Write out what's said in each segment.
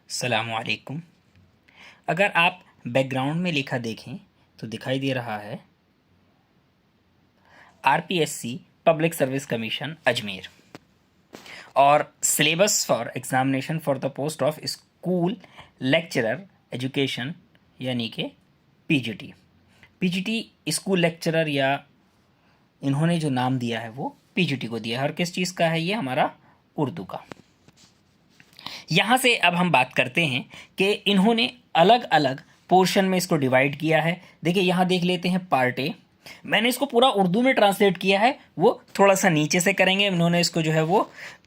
अस्सलामुअलैकुम। अगर आप बैकग्राउंड में लिखा देखें तो दिखाई दे रहा है RPSC public service commission Ajmer और syllabus for examination for the post of school lecturer education यानी कि पीजीटी। पीजीटी स्कूल लेक्चरर या इन्होंने जो नाम दिया है वो पीजीटी को दिया है। और किस चीज़ का है ये? हमारा उर्दू का। यहाँ से अब हम बात करते हैं कि इन्होंने अलग अलग पोर्शन में इसको डिवाइड किया है। देखिए यहाँ देख लेते हैं पार्ट ए। मैंने इसको पूरा उर्दू में ट्रांसलेट किया है, वो थोड़ा सा नीचे से करेंगे। इन्होंने इसको जो है वो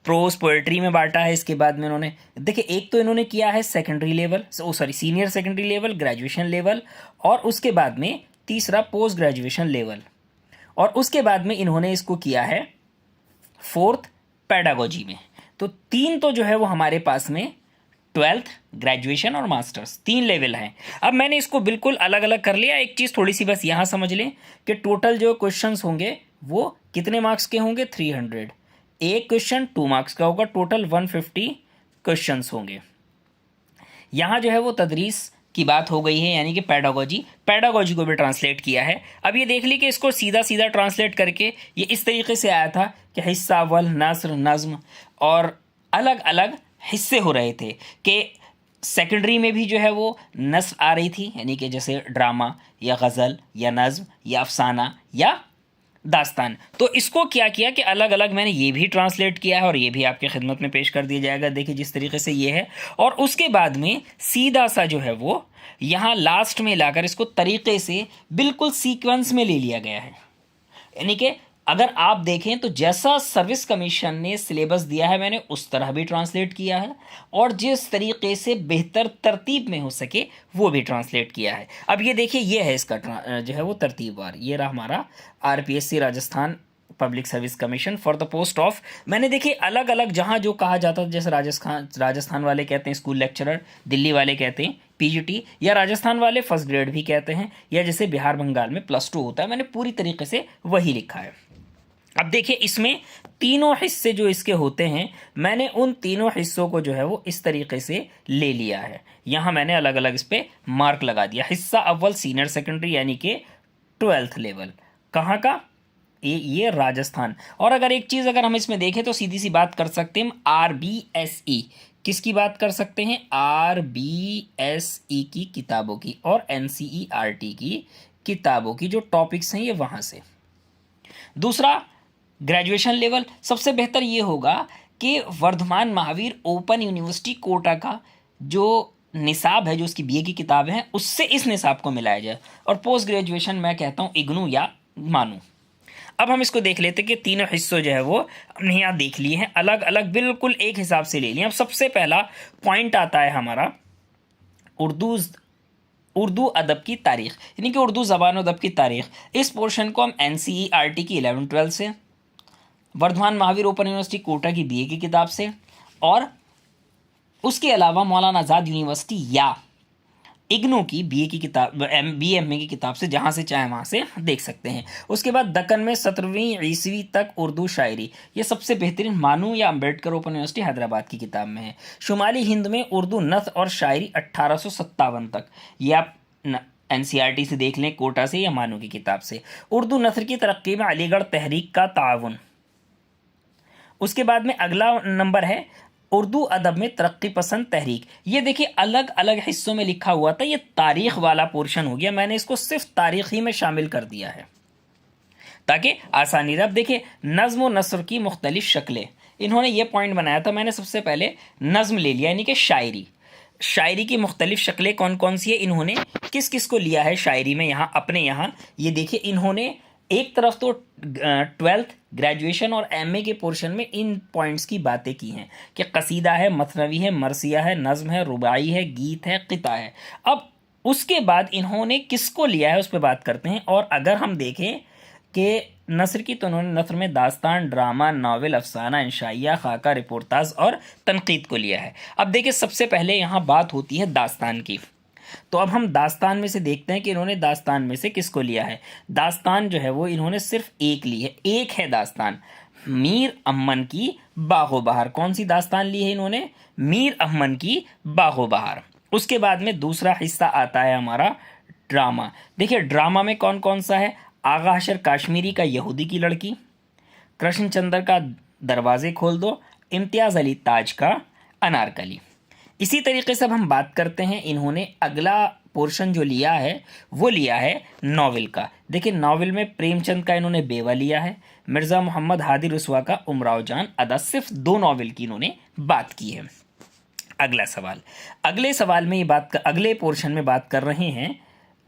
प्रोज पोएट्री में बांटा है। इसके बाद में इन्होंने देखिए एक तो इन्होंने किया है secondary level, senior secondary level, graduation level, और उसके बाद में तीसरा पोस्ट ग्रेजुएशन लेवल, और उसके बाद में इन्होंने इसको किया है फोर्थ पेडागोजी में। तो तीन तो जो है वो हमारे पास में 12th, ग्रेजुएशन और मास्टर्स, तीन लेवल हैं। अब मैंने इसको बिल्कुल अलग अलग कर लिया। एक चीज़ थोड़ी सी बस यहाँ समझ लें कि टोटल जो क्वेश्चंस होंगे वो कितने मार्क्स के होंगे? 300। एक क्वेश्चन 2 मार्क्स का होगा, टोटल 150 क्वेश्चंस होंगे। यहाँ जो है वो तदरीस की बात हो गई है, यानी कि पैडागोजी को भी ट्रांसलेट किया है। अब ये देख ली कि इसको सीधा सीधा ट्रांसलेट करके ये इस तरीके से आया था कि हिस्सा अव्वल, नस्र, नज़्म, और अलग अलग हिस्से हो रहे थे कि सेकेंडरी में भी जो है वो नस्र आ रही थी, यानी कि जैसे ड्रामा या गज़ल या नज़्म या अफसाना या दास्तान। तो इसको क्या किया कि अलग अलग मैंने ये भी ट्रांसलेट किया है और ये भी आपके खिदमत में पेश कर दिया जाएगा। देखिए जिस तरीके से ये है, और उसके बाद में सीधा सा जो है वो यहाँ लास्ट में लाकर इसको तरीके से बिल्कुल सीक्वेंस में ले लिया गया है। यानी कि अगर आप देखें तो जैसा सर्विस कमीशन ने सिलेबस दिया है मैंने उस तरह भी ट्रांसलेट किया है, और जिस तरीके से बेहतर तरतीब में हो सके वो भी ट्रांसलेट किया है। अब ये देखिए ये है इसका जो है वो तरतीबवार। ये रहा हमारा RPSC Rajasthan public service commission for the post of, मैंने देखिए अलग अलग जहाँ जो कहा जाता था, जैसे राजस्थान वाले कहते हैं स्कूल लेक्चरर, दिल्ली वाले कहते हैं पीजीटी, या राजस्थान वाले फर्स्ट ग्रेड भी कहते हैं, या जैसे बिहार बंगाल में +2 होता है। मैंने पूरी तरीके से वही लिखा है। अब देखिए इसमें तीनों हिस्से जो इसके होते हैं, मैंने उन तीनों हिस्सों को जो है वो इस तरीके से ले लिया है। यहाँ मैंने अलग अलग इस पर मार्क लगा दिया। हिस्सा अव्वल सीनियर सेकेंडरी यानी कि 12th लेवल, कहाँ का? ये राजस्थान। और अगर एक चीज़ अगर हम इसमें देखें तो सीधी सी बात कर सकते हैं हम RBSE, किसकी बात कर सकते हैं? RBSE की किताबों की और NCERT की किताबों की जो टॉपिक्स हैं ये वहाँ से। दूसरा ग्रेजुएशन लेवल, सबसे बेहतर ये होगा कि वर्धमान महावीर ओपन यूनिवर्सिटी कोटा का जो निसाब है, जो उसकी बीए की किताबें हैं, उससे इस निसाब को मिलाया जाए। और पोस्ट ग्रेजुएशन मैं कहता हूँ इग्नू या मानू। अब हम इसको देख लेते कि तीनों हिस्सों जो है वो हमने यहाँ देख लिए हैं, अलग अलग बिल्कुल एक हिसाब से ले लिए। अब सबसे पहला पॉइंट आता है हमारा उर्दू अदब की तारीख़, यानी कि उर्दू ज़बान अदब की तारीख़। इस पोर्शन को हम NCERT की 11-12 से, वर्धमान महावीर ओपन यूनिवर्सिटी कोटा की बीए की किताब से, और उसके अलावा मौलाना आज़ाद यूनिवर्सिटी या इग्नू की बीए की किताब, BMA की किताब से, जहाँ से चाहे वहाँ से देख सकते हैं। उसके बाद दक्कन में 17वीं ईस्वी तक उर्दू शायरी, ये सबसे बेहतरीन मानू या अम्बेडकर ओपन यूनिवर्सिटी हैदराबाद की किताब में है। शुमाली हिंद में उर्दू नथ और शायरी 1857 तक, ये आप NCERT से देख लें, कोटा से या मानू की किताब से। उर्दू नथर की तरक्की में अलीगढ़ तहरीक का ताउन। उसके बाद में अगला नंबर है उर्दू अदब में तरक्की पसंद तहरीक। ये देखिए अलग अलग हिस्सों में लिखा हुआ था, ये तारीख़ वाला पोर्शन हो गया, मैंने इसको सिर्फ तारीख़ ही में शामिल कर दिया है ताकि आसानी रहे। अब देखिए नज़्म व नस्र की मुख्तलिफ शक्लें, इन्होंने ये पॉइंट बनाया था। मैंने सबसे पहले नज़्म ले लिया, यानी कि शायरी की मुख्तलिफ शक्लें कौन कौन सी है, इन्होंने किस किस को लिया है शायरी में। यहाँ अपने यहाँ ये देखिए इन्होंने एक तरफ तो 12th, ग्रेजुएशन और MA के पोर्शन में इन पॉइंट्स की बातें की हैं कि कसीदा है, मथनवी है, मरसिया है, नज़्म है, रुबाई है, गीत है, क़िता है। अब उसके बाद इन्होंने किसको लिया है उस पर बात करते हैं। और अगर हम देखें कि नस्र की, तो उन्होंने नस्र में दास्तान, ड्रामा, नावल, अफसाना, इंशाइया, खाका, रिपोर्टाज और तनकीद को लिया है। अब देखिए सबसे पहले यहाँ बात होती है दास्तान की। तो अब हम दास्तान में से देखते हैं कि इन्होंने दास्तान में से किसको लिया है। दास्तान जो है वो इन्होंने सिर्फ एक ली है, एक है दास्तान। मीर अमन की बागो बहार। कौन सी दास्तान ली है इन्होंने? मीर अमन की बागो बहार। उसके बाद में दूसरा हिस्सा आता है हमारा ड्रामा। देखिए ड्रामा में कौन कौन सा है? आगा हशर काश्मीरी का यहूदी की लड़की, कृष्णचंद्र का दरवाजे खोल दो, इम्तियाज़ अली ताज का अनारकली। इसी तरीके से अब हम बात करते हैं, इन्होंने अगला पोर्शन जो लिया है वो लिया है नावल का। देखिए नावल में प्रेमचंद का इन्होंने बेवा लिया है, मिर्ज़ा मोहम्मद हादी रसवा का उमराव जान अदा। सिर्फ 2 नावल की इन्होंने बात की है। अगला सवाल, अगले सवाल में अगले पोर्शन में बात कर रहे हैं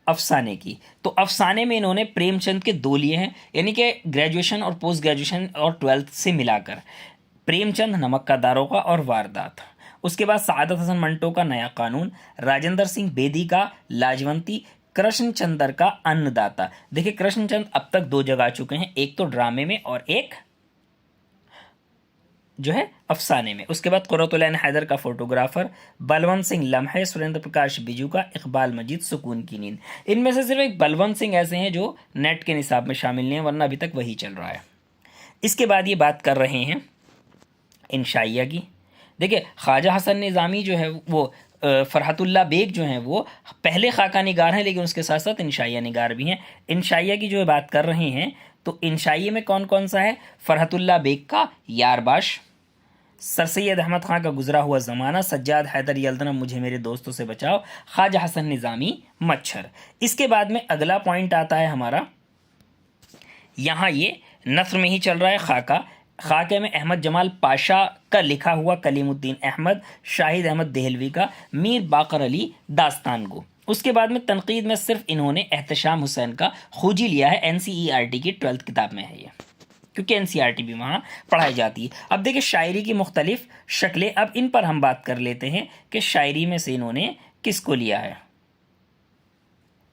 अफसाने की। तो अफसाने में इन्होंने प्रेमचंद के 2 लिए हैं, यानी कि ग्रेजुएशन और पोस्ट ग्रेजुएशन और 12th से मिलाकर। प्रेमचंद नमक का दारोगा और वारदात। उसके बाद सादत हसन मंटो का नया कानून, राजेंद्र सिंह बेदी का लाजवंती, कृष्णचंद्र का अन्नदाता। देखिए कृष्णचंद्र अब तक 2 जगह आ चुके हैं, एक तो ड्रामे में और एक जो है अफसाने में। उसके बाद कुर्रतुल ऐन हैदर का फोटोग्राफर, बलवंत सिंह लम्हे, सुरेंद्र प्रकाश बिजू का इकबाल मजीद सुकून की नींद। इनमें से सिर्फ एक बलवंत सिंह ऐसे हैं जो नेट के निसाब में शामिल नहीं है, वरना अभी तक वही चल रहा है। इसके बाद ये बात कर रहे हैं इंशाइया की। देखिए ख्वाजा हसन निज़ामी जो है वो फ़रहतुल्लाह बेग जो हैं वो पहले खाका निगार हैं, लेकिन उसके साथ साथ इंशाइया निगार भी हैं। इंशाइया की जो बात कर रहे हैं तो इंशाइया में कौन कौन सा है? फ़रहतुल्लाह बेग का यारबाश, सर सैयद अहमद ख़ान का गुजरा हुआ ज़माना, सज्जाद हैदर यल्दना मुझे मेरे दोस्तों से बचाओ, ख्वाजा हसन निज़ामी मच्छर। इसके बाद में अगला पॉइंट आता है हमारा, यहाँ ये नस्र में ही चल रहा है खाका। खाके में अहमद जमाल पाशा का लिखा हुआ कलीमुद्दीन अहमद, शाहिद अहमद देहलवी का मीर बाकर अली दास्तान गो। उसके बाद में तनकीद में सिर्फ इन्होंने एहतशाम हुसैन का खोजी लिया है, NCERT की 12th किताब में है ये, क्योंकि NCERT भी वहाँ पढ़ाई जाती है। अब देखिए शायरी की मुख्तलिफ शक्लें, अब इन पर हम बात कर लेते हैं कि शायरी में से इन्होंने किसको लिया है।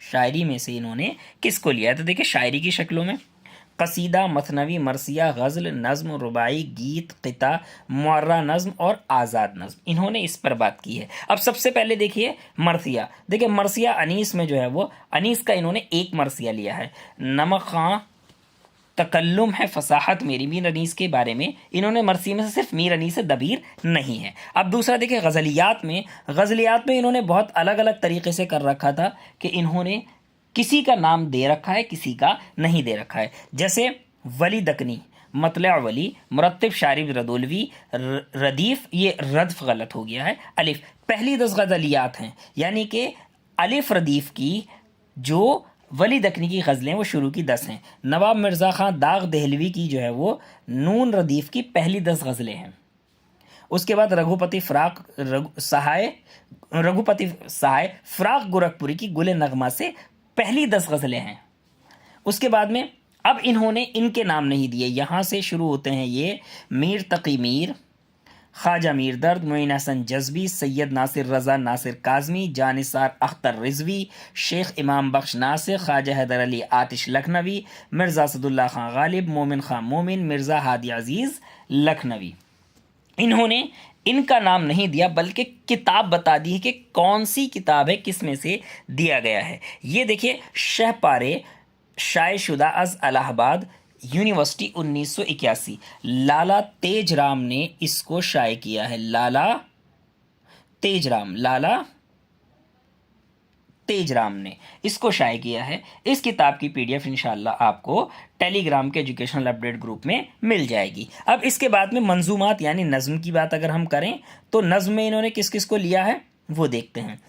शायरी में से इन्होंने किसको लिया है? तो देखिए शायरी की शक्लों में कसीदा, मथनवी, मरसिया, गज़ल, नज़्म, रुबाई, गीत, क़िता, मुअर्रा नज़्म और आज़ाद नज़्म, इन्होंने इस पर बात की है। अब सबसे पहले देखिए मरसिया। देखिए मरसिया अनीस में जो है वो अनीस का इन्होंने एक मरसिया लिया है। नमक खां तकल्लुम है फसाहत मेरी, मीर अनीस के बारे में इन्होंने मरसी में से सिर्फ मीर अनीस से दबीर नहीं है। अब दूसरा देखिए गज़लियात में इन्होंने बहुत अलग अलग तरीके से कर रखा था कि इन्होंने किसी का नाम दे रखा है, किसी का नहीं दे रखा है। जैसे वली दकनी, मतला वली, मुरत्तिब शारिब रदुलवी, रदीफ, ये रदफ गलत हो गया है, अलिफ। पहली 10 गज़लियात हैं, यानी कि अलिफ रदीफ की जो वली दकनी की गज़लें वो शुरू की 10 हैं। नवाब मिर्ज़ा ख़ान दाग देहलवी की जो है वो नून रदीफ की पहली 10 गज़लें हैं। उसके बाद रघुपति सहाय फ़राक गोरखपुरी की गुले नगमा से पहली 10 गज़लें हैं। उसके बाद में अब इन्होंने इनके नाम नहीं दिए, यहाँ से शुरू होते हैं ये मीर तकी मीर, ख्वाजा मीर दर्द, मोइन हसन जज़बी, सैयद नासिर रज़ा नासिर काज़मी, जानिसार अख्तर रिजवी, शेख इमाम बख्श नासिर, ख्वाजा हैदर अली आतिश लखनवी, मिर्ज़ा असदुल्ला खां गालिब, मोमिन खां मोमिन, मिर्ज़ा हादी अजीज़ लखनवी। इन्होंने इनका नाम नहीं दिया, बल्कि किताब बता दी है कि कौन सी किताब है, किस में से दिया गया है। ये देखिए शहपारे शायशुदा अज़ इलाहाबाद यूनिवर्सिटी 1981, लाला तेजराम ने इसको शाये किया है। लाला तेजराम ने इसको शाये किया है। इस किताब की PDF इंशाल्लाह आपको टेलीग्राम के एजुकेशनल अपडेट ग्रुप में मिल जाएगी। अब इसके बाद में मंजूमात यानी नज़्म की बात अगर हम करें तो नज़्म में इन्होंने किस किस को लिया है वो देखते हैं।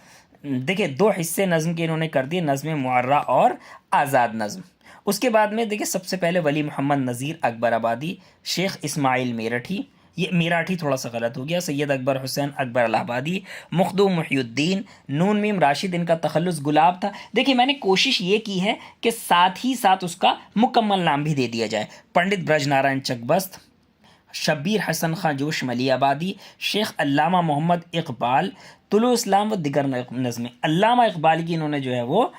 देखिए 2 हिस्से नज़्म के इन्होंने कर दिए, नज़्म मुअर्रा और आज़ाद नज़्म। उसके बाद में देखिए सबसे पहले वली मोहम्मद नज़ीर अकबर आबादी, शेख इस्माइल मेरठी, ये मेराठी थोड़ा सा गलत हो गया, सैयद अकबर हुसैन अकबर इलाहाबादी, मुख्दूम मुहियुद्दीन, नून मीम राशिद, इनका तखल्लुस गुलाब था। देखिए मैंने कोशिश ये की है कि साथ ही साथ उसका मुकम्मल नाम भी दे दिया जाए। पंडित ब्रज नारायण चकबस्त, शब्बीर हसन खां जोश मली आबादी, शेख अल्लामा मोहम्मद इकबाल, तुलु इस्लाम व दिगर नज़में। अल्लामा इकबाल की इन्होंने जो है वो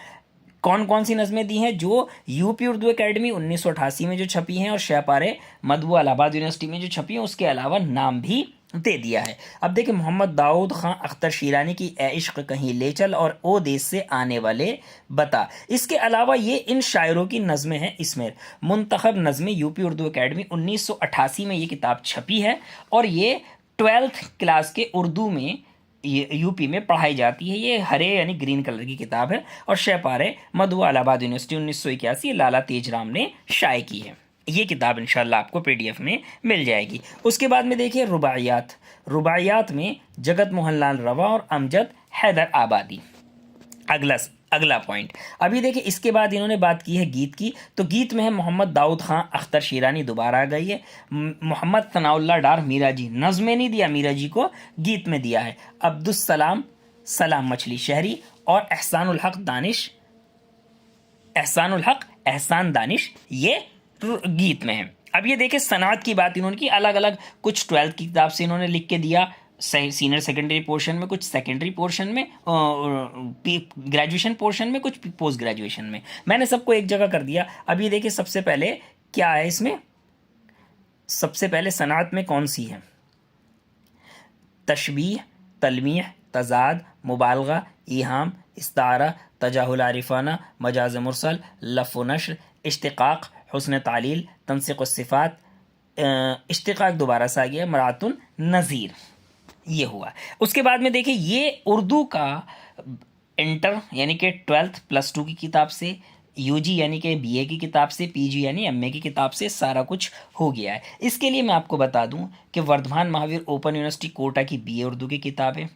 कौन कौन सी नज़में दी हैं जो यूपी उर्दू एकेडमी 1988 में जो छपी हैं और शहपारे मदबू इलाहाबाद यूनिवर्सिटी में जो छपी हैं, उसके अलावा नाम भी दे दिया है। अब देखिए मोहम्मद दाऊद खां अख्तर शीरानी की ए इश्क कहीं ले चल और ओ देश से आने वाले बता। इसके अलावा ये इन शायरों की नज़में हैं। इसमें मुंतखब नज़में यूपी उर्दू एकेडमी 1988 में ये किताब छपी है और ये 12th क्लास के उर्दू में ये यूपी में पढ़ाई जाती है। ये हरे यानी ग्रीन कलर की किताब है और शहपारे मधु इलाहाबाद यूनिवर्सिटी 1981 लाला तेजराम ने शाये की है। ये किताब इंशाल्लाह आपको पीडीएफ में मिल जाएगी। उसके बाद में देखिए रुबाइयात। रुबाइयात में जगत मोहन लाल रवा और अमजद हैदर आबादी। अगला पॉइंट अभी देखिए, इसके बाद इन्होंने बात की है गीत की। तो गीत में है मोहम्मद दाऊद खां अख्तर शीरानी दोबारा आ गई है। मोहम्मद सनाउल्लाह डार मीरा जी, नज़्म में नहीं दिया मीरा जी को, गीत में दिया है। अब्दुस्सलाम सलाम मछली शहरी और एहसान दानिश ये गीत में है। अब ये देखिए सनात की बात इन्होंने की, अलग अलग कुछ 12th की किताब से इन्होंने लिख के दिया, सीनियर सेकेंडरी पोर्शन में, कुछ सेकेंडरी पोर्शन में, ग्रेजुएशन पोर्शन में, कुछ पोस्ट ग्रेजुएशन में, मैंने सबको एक जगह कर दिया। अब ये देखिए सबसे पहले क्या है इसमें, सबसे पहले सनात में कौन सी है, तशबीह, तलमीह, तजाद, मुबालगा, ईहाम, इस्तारा, तजाहुल आरिफाना, मजाज मुरसल, लफ़ व नश्र, इश्तिक़ाक़, हुस्न तालील, तंसीक़ सिफ़ात, इश्तिक़ाक़ दोबारा से आ गया, मरातुन नज़ीर, ये हुआ। उसके बाद में देखिए ये उर्दू का इंटर यानी कि 12th +2 की किताब से, यूजी यानी कि बीए की किताब से, पीजी यानी एमए की किताब से सारा कुछ हो गया है। इसके लिए मैं आपको बता दूं कि वर्धमान महावीर ओपन यूनिवर्सिटी कोटा की बीए उर्दू की किताबें,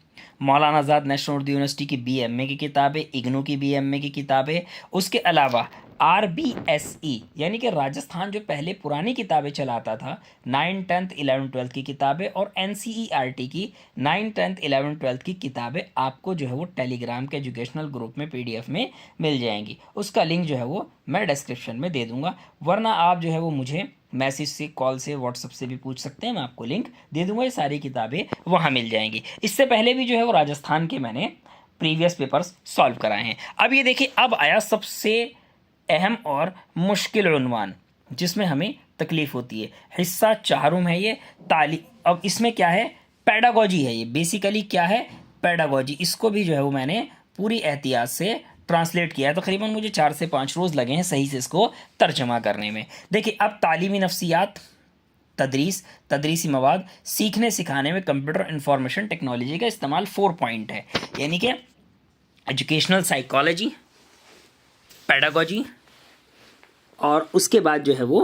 मौलाना आज़ाद नेशनल उर्दू यूनिवर्सिटी की बीएमए की किताबें, इग्नू की बीएमए की किताबें, उसके अलावा RBSE यानी कि राजस्थान जो पहले पुरानी किताबें चलाता था, 9, 10, 11, 12 की किताबें, और NCERT की 9, 10, 11, 12 की किताबें आपको जो है वो टेलीग्राम के एजुकेशनल ग्रुप में PDF में मिल जाएंगी। उसका लिंक जो है वो मैं डिस्क्रिप्शन में दे दूंगा, वरना आप जो है वो मुझे मैसेज से, कॉल से, व्हाट्सएप से भी पूछ सकते हैं, मैं आपको लिंक दे दूंगा, ये सारी किताबें वहाँ मिल जाएंगी। इससे पहले भी जो है वो राजस्थान के मैंने प्रीवियस पेपर्स सॉल्व कराए हैं। अब ये देखिए, अब आया सबसे अहम और मुश्किल उन्वान जिसमें हमें तकलीफ होती है। हिस्सा 4 है ये अब इसमें क्या है, पेडागोजी है। ये बेसिकली क्या है, पेडागोजी। इसको भी जो है वो मैंने पूरी एहतियात से ट्रांसलेट किया है। तकरीबन मुझे 4 से 5 रोज़ लगे हैं सही से इसको तर्जमा करने में। देखिए अब तालीमी नफ्सियात, तदरीसी मवाद, सीखने सिखाने में कंप्यूटर इंफॉर्मेशन टेक्नोलॉजी का इस्तेमाल 4 पॉइंट है, यानी कि एजुकेशनल साइकोलॉजी, पेडागोजी, और उसके बाद जो है वो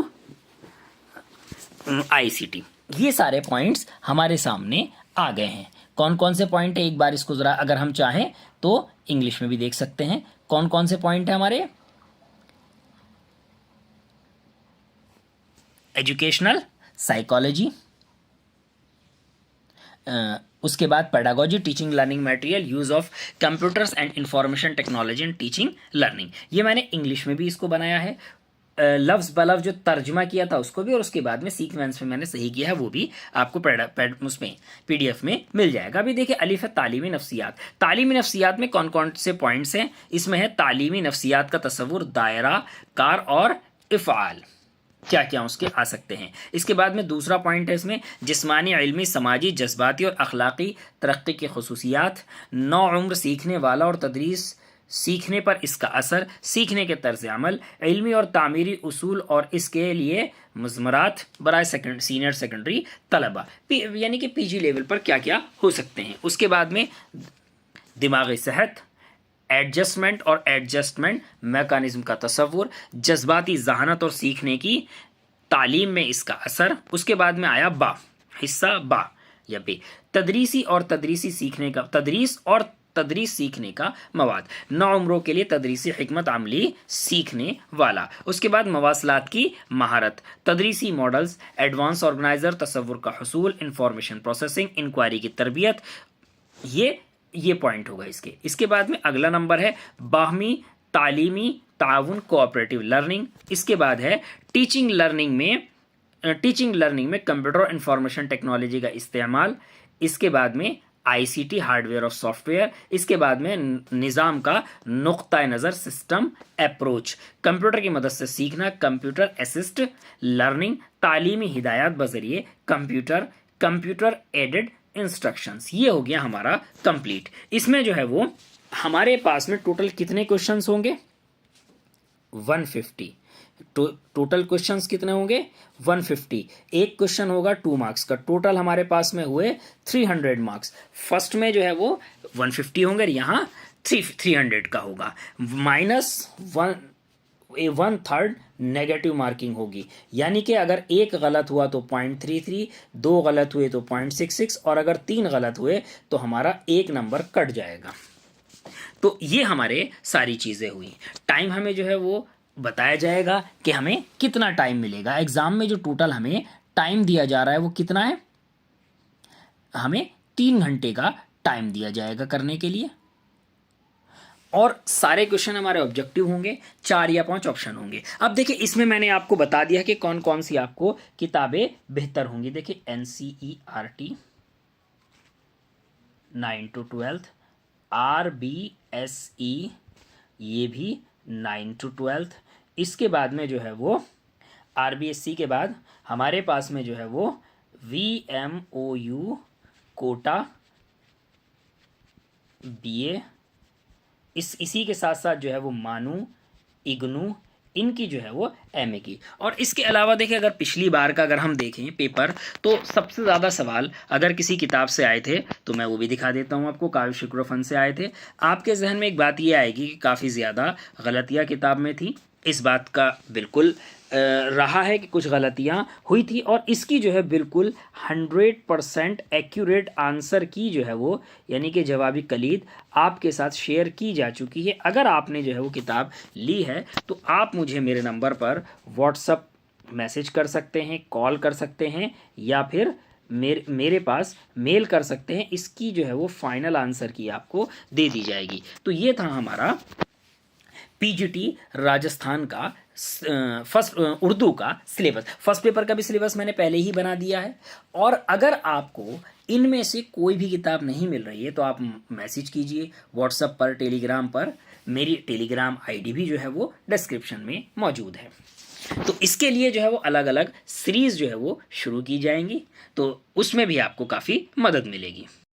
ICT। ये सारे पॉइंट्स हमारे सामने आ गए हैं। कौन कौन से पॉइंट है, एक बार इसको ज़रा अगर हम चाहें तो इंग्लिश में भी देख सकते हैं। कौन कौन से पॉइंट है हमारे, एजुकेशनल साइकोलॉजी, उसके बाद pedagogy, teaching learning material, use of computers and information technology and teaching learning. ये मैंने इंग्लिश में भी इसको बनाया है, लफ्ज़ बलफ्ज़ जो तर्जमा किया था उसको भी, और उसके बाद में सीक्वेंस में मैंने सही किया है वो भी आपको उसमें PDF में मिल जाएगा। अभी देखिए अलिफ है तालीमी नफ्सियात। तालीमी नफ्सियात में कौन कौन से पॉइंट्स हैं, इसमें है तालीमी नफ्सियात का तसव्वुर, दायरा कार और इफ़ाल, क्या क्या उसके आ सकते हैं। इसके बाद में दूसरा पॉइंट है इसमें जिस्मानी, इल्मी, समाजी, जज्बाती और अखलाकी तरक्की की खसूसियात, नौ उम्र सीखने वाला और तदरीस सीखने पर इसका असर, सीखने के तर्ज अमल, इल्मी और तामीरी उसूल और इसके लिए मज़मरात बराए सीनियर सेकेंडरी तलबा, यानी कि PG लेवल पर क्या क्या हो सकते हैं। उसके बाद में दिमागी सेहत, एडजस्टमेंट और एडजस्टमेंट मैकानिज्म का तसव्वुर, जज्बाती जहानत और सीखने की तालीम में इसका असर। उसके बाद में आया हिस्सा बा या बे, तदरीसी और तदरीसी सीखने का, तदरीस और तदरीस सीखने का मवाद, 9 उम्रों के लिए तदरीसी हिकमत अमली सीखने वाला। उसके बाद मवासलात की महारत, तदरीसी मॉडल्स, एडवांस ऑर्गेनाइजर, तसव्वुर का हसूल, इंफॉर्मेशन प्रोसेसिंग, इंक्वायरी की तरबियत, ये पॉइंट होगा इसके। इसके बाद में अगला नंबर है बाहमी तालीमी ताउन कोऑपरेटिव लर्निंग। इसके बाद है टीचिंग लर्निंग में कंप्यूटर और इंफॉर्मेशन टेक्नोलॉजी का इस्तेमाल। इसके बाद में ICT हार्डवेयर और सॉफ्टवेयर। इसके बाद में निज़ाम का नुक्ता नज़र, सिस्टम अप्रोच, कंप्यूटर की मदद से सीखना, कंप्यूटर असिस्ट लर्निंग, तालीमी हिदायत बजरिए कंप्यूटर, कंप्यूटर एडेड इंस्ट्रक्शंस, ये हो गया हमारा कंप्लीट। इसमें जो है वो हमारे पास में टोटल कितने क्वेश्चंस होंगे? 150। टोटल क्वेश्चंस कितने होंगे? 150। एक क्वेश्चन होगा 2 मार्क्स का, टोटल हमारे पास में हुए 300 मार्क्स। फर्स्ट में जो है वो 150 होंगे, यहाँ 300 का होगा, -1/3 नेगेटिव मार्किंग होगी। यानी कि अगर एक गलत हुआ तो 0.33, 2 गलत हुए तो 0.66 और अगर 3 गलत हुए तो हमारा 1 नंबर कट जाएगा। तो ये हमारे सारी चीज़ें हुई। टाइम हमें जो है वो बताया जाएगा कि हमें कितना टाइम मिलेगा। एग्ज़ाम में जो टोटल हमें टाइम दिया जा रहा है वो कितना है? हमें 3 घंटे का टाइम दिया जाएगा करने के लिए, और सारे क्वेश्चन हमारे ऑब्जेक्टिव होंगे, 4 या 5 ऑप्शन होंगे। अब देखिए इसमें मैंने आपको बता दिया कि कौन कौन सी आपको किताबें बेहतर होंगी। देखिए NCERT 9 to 12, RBSE ये भी 9 to 12। इसके बाद में जो है वो RBSE के बाद हमारे पास में जो है वो VMOU कोटा BA, इसी के साथ साथ जो है वो मानू, इग्नू, इनकी जो है वो MA की। और इसके अलावा देखिए अगर पिछली बार का अगर हम देखें पेपर, तो सबसे ज़्यादा सवाल अगर किसी किताब से आए थे तो मैं वो भी दिखा देता हूँ आपको। काव्य शिक्रोफन से आए थे। आपके जहन में एक बात ये आएगी कि काफ़ी ज़्यादा गलतियाँ किताब में थी। इस बात का बिल्कुल रहा है कि कुछ गलतियाँ हुई थी, और इसकी जो है बिल्कुल 100% एक्यूरेट आंसर की जो है वो, यानी कि जवाबी कलीद आपके साथ शेयर की जा चुकी है। अगर आपने जो है वो किताब ली है तो आप मुझे मेरे नंबर पर व्हाट्सअप मैसेज कर सकते हैं, कॉल कर सकते हैं, या फिर मेरे पास मेल कर सकते हैं। इसकी जो है वो फाइनल आंसर की आपको दे दी जाएगी। तो ये था हमारा PGT राजस्थान का फर्स्ट उर्दू का सिलेबस। फर्स्ट पेपर का भी सिलेबस मैंने पहले ही बना दिया है। और अगर आपको इनमें से कोई भी किताब नहीं मिल रही है तो आप मैसेज कीजिए व्हाट्सएप पर, टेलीग्राम पर। मेरी टेलीग्राम ID भी जो है वो डिस्क्रिप्शन में मौजूद है। तो इसके लिए जो है वो अलग अलग सीरीज़ जो है वो शुरू की जाएंगी, तो उसमें भी आपको काफ़ी मदद मिलेगी।